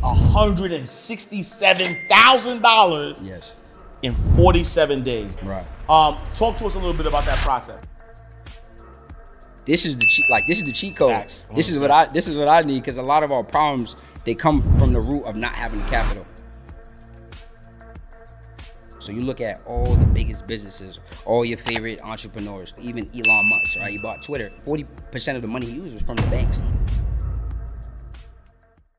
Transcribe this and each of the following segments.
$167,000 Yes. in 47 days. Right. Talk to us a little bit about that process. This is the cheat code. Facts. This is what I need, because a lot of our problems, they come from the root of not having the capital. So you look at all the biggest businesses, all your favorite entrepreneurs, even Elon Musk, right? He bought Twitter. 40% of the money he used was from the banks.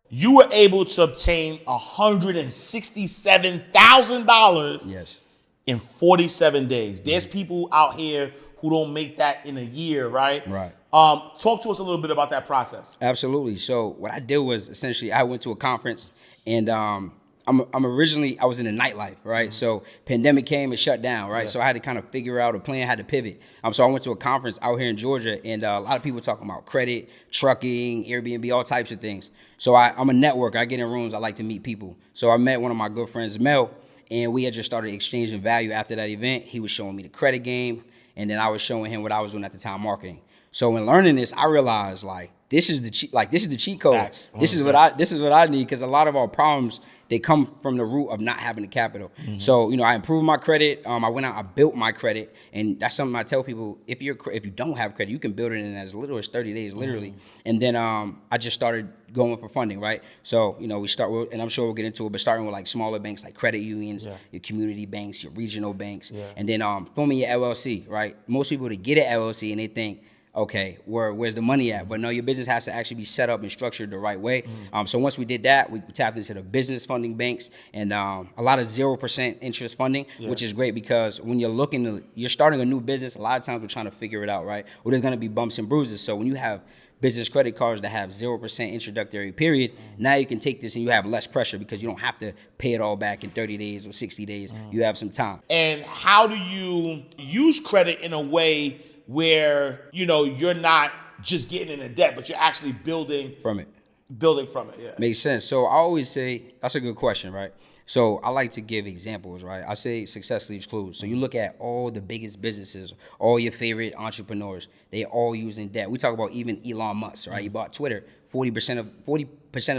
You were able to obtain $167,000 Yes. in 47 days. There's people out here who don't make that in a year, right? Right. Talk to us a little bit about that process. Absolutely. So what I did was, essentially, I went to a conference, and I was in the nightlife, right? So pandemic came and shut down, right? Yeah. So I had to kind of figure out a plan, had to pivot. So I went to a conference out here in Georgia, and a lot of people talking about credit, trucking, Airbnb, all types of things. So I'm a networker. I get in rooms. I like to meet people. So I met one of my good friends, Mel, and we had just started exchanging value after that event. He was showing me the credit game, and then I was showing him what I was doing at the time, marketing. So in learning this, I realized, like, this is the cheat code. Facts. This is what I need, because a lot of our problems, they come from the root of not having the capital. Mm-hmm. So, I improved my credit. I went out, I built my credit, and that's something I tell people: if you don't have credit, you can build it in as little as 30 days, literally. And then I just started going for funding, right? So, we start with, and I'm sure we'll get into it, but starting with like smaller banks, like credit unions, your community banks, your regional banks, and then forming your LLC, right? Most people, to get an LLC, and they think, okay, where's the money at? But no, your business has to actually be set up and structured the right way. So once we did that, we tapped into the business funding banks, and a lot of 0% interest funding, which is great, because when you're starting a new business, a lot of times we're trying to figure it out, right? Well, there's gonna be bumps and bruises. So when you have business credit cards that have 0% introductory period, now you can take this and you have less pressure, because you don't have to pay it all back in 30 days or 60 days. You have some time. And how do you use credit in a way where, you're not just getting into debt, but you're actually building from it? Yeah. Makes sense. So I always say, that's a good question, right? So I like to give examples, right? I say success leaves clues. So you look at all the biggest businesses, all your favorite entrepreneurs, they all using debt. We talk about even Elon Musk, right? He bought Twitter. 40% of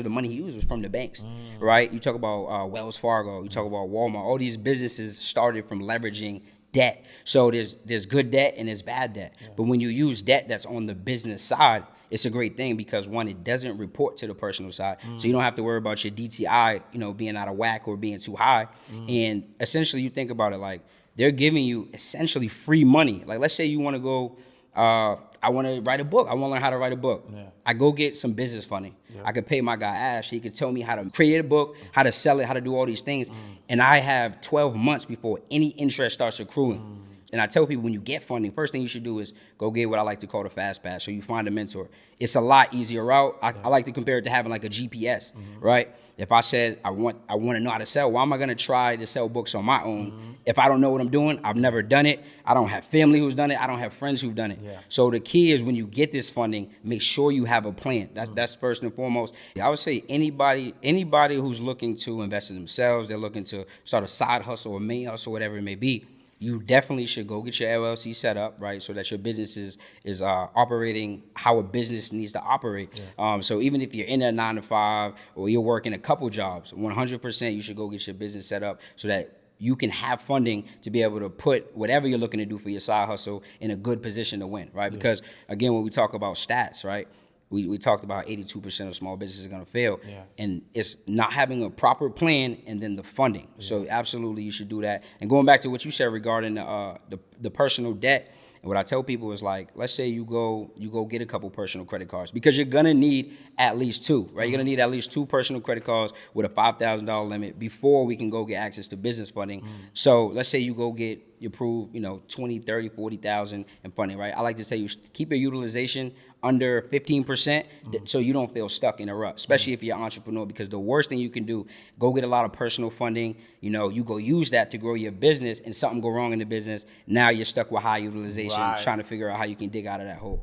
the money he used was from the banks, right? You talk about Wells Fargo, you talk about Walmart. All these businesses started from leveraging debt. So there's good debt and there's bad debt. But when you use debt that's on the business side, it's a great thing, because one, it doesn't report to the personal side. So you don't have to worry about your DTI, being out of whack or being too high. And essentially, you think about it, like, they're giving you essentially free money. Like, let's say you want to go, I want to write a book. I want to learn how to write a book. I go get some business funding. I could pay my guy Ash. He could tell me how to create a book, how to sell it, how to do all these things. And I have 12 months before any interest starts accruing. And I tell people, when you get funding, first thing you should do is go get what I like to call the fast pass. So you find a mentor. It's a lot easier route. I like to compare it to having like a GPS, right? If I said I want to know how to sell, why am I gonna try to sell books on my own if I don't know what I'm doing? I've never done it. I don't have family who's done it. I don't have friends who've done it. So the key is, when you get this funding, make sure you have a plan. That's first and foremost. I would say anybody who's looking to invest in themselves, they're looking to start a side hustle or main hustle, whatever it may be, you definitely should go get your LLC set up, right, so that your business is operating how a business needs to operate. So even if you're in a 9-to-5 or you're working a couple jobs, 100% you should go get your business set up so that you can have funding to be able to put whatever you're looking to do for your side hustle in a good position to win, right? Because, again, when we talk about stats, right, we talked about 82% of small businesses are going to fail. And it's not having a proper plan and then the funding. So absolutely, you should do that. And going back to what you said regarding the personal debt, and what I tell people is, like, let's say you go get a couple personal credit cards, because you're going to need at least two, right? You're going to need at least two personal credit cards with a $5,000 limit before we can go get access to business funding. So let's say you go get approved, 20, 30, 40,000 in funding, right? I like to say you keep your utilization under 15% so you don't feel stuck in a rut, especially if you're an entrepreneur, because the worst thing you can do, go get a lot of personal funding, you go use that to grow your business, and something go wrong in the business, now you're stuck with high utilization, trying to figure out how you can dig out of that hole.